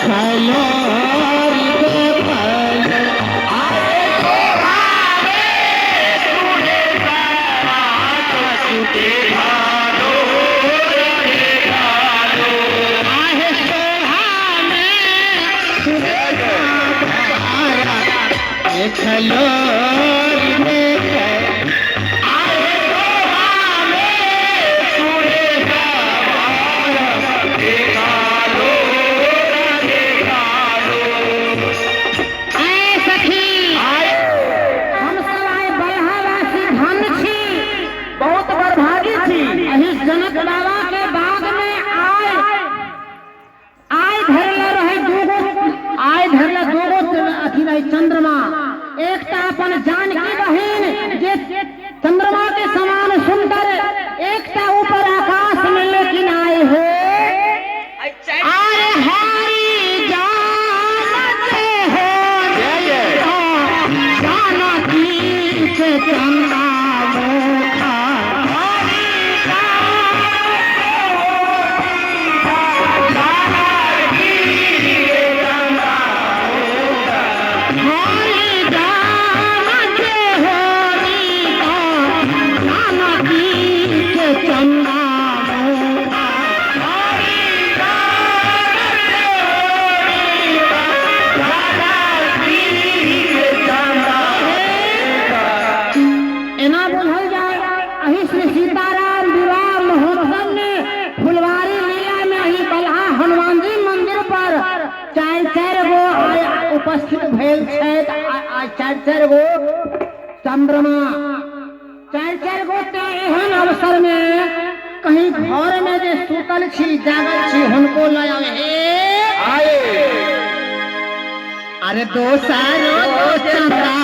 देखलो देखलो जनक बाबा के बाग में आय धरला रहे दूगो अथी रही चंद्रमा। एक ता अपन जानकी बहन जे चंद्रमा के समान सुंदर, एक ता ऊपर आकाश में लेकिन आए हो आए हरी जानते हो जानकी के चंदा उपस्थित भेल चार गो चंद्रमा। चार गो एहन अवसर में कहीं घर में जे सुतल छी जागल छी हुनको लय आवे अरे दोसरो चंदा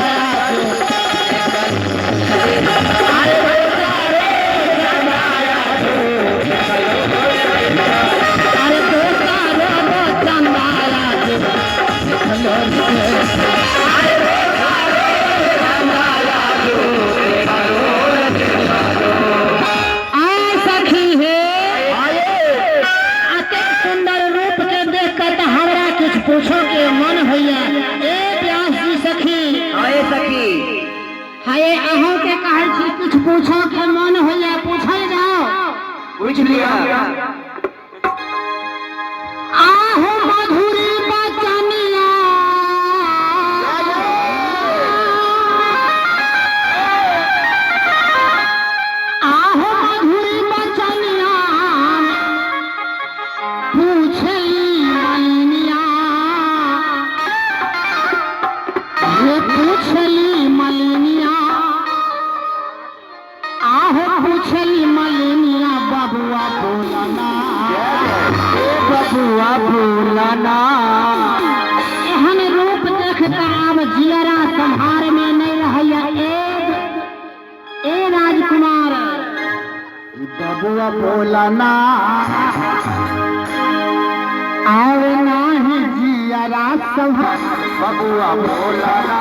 पूछो के मन भैया ए व्यास जी सखी आए सखी हाय अहों के कहै छी कुछ पूछो के मन भैया पूछल जाओ। पूछ लिया आहो मधुरी बचनिया आहो मधुरी बचनिया पूछे पूछली मलिनिया आहो पूछली मलिनिया बबुआ बोलना एहन रूप देखता अब जियरा संहार में नहीं रहैया ए राजकुमार बबुआ बोलना आवे नाही जियरा संहार बबुआ बोलना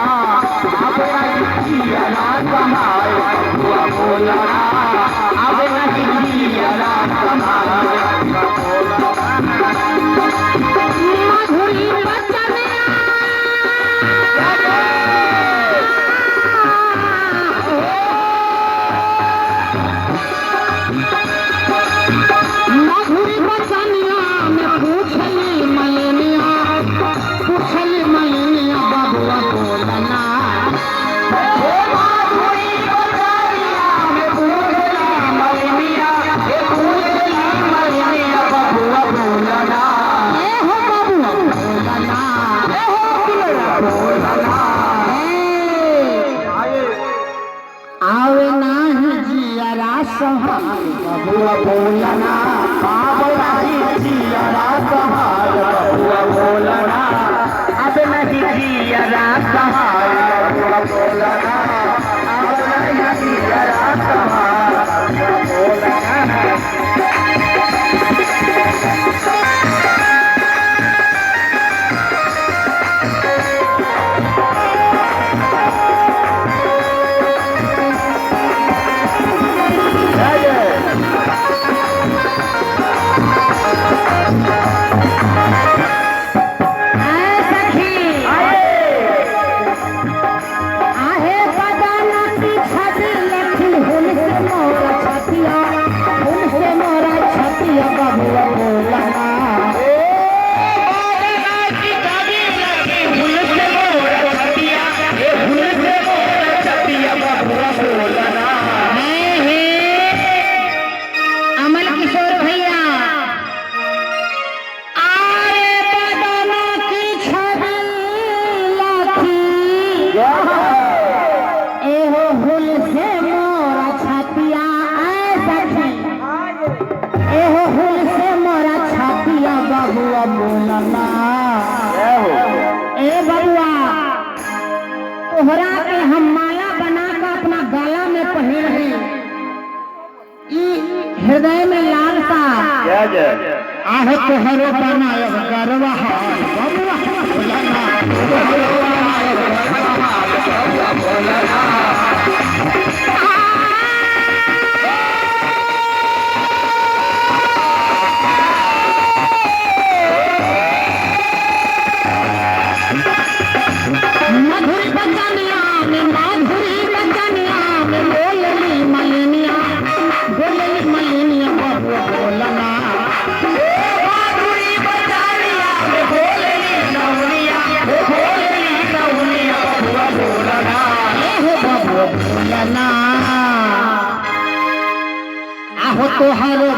अब नहीं जियरा संहार बबुआ बोलना अब नहीं जियरा संहार मधुरी बचनिया मधुरी बचनिया में पूछली मलिनिया बबुआ बोलना आवे नाही जियरा संहार बबुआ बोलना अब नहीं जियरा संहार बबुआ बोलना अब नहीं जियरा संहार बबुआ बोलना अब नहीं जियरा संहार बोलना क्या हो ए बबुआ तोहरा के हम माला बना के अपना गला में पहिर है ई हृदय में लालसा क्या जय आह तोहरो बनायब गरवा बबुआ मधुरी बचनिया में माधुरी बचनिया में बोलनी मलिनिया बबुआ बोलना माधुरी बचारिया में बोलनी नवनिया बोलनी नवनिया बबुआ बोलना बबुआ बोलना आहो तोहरो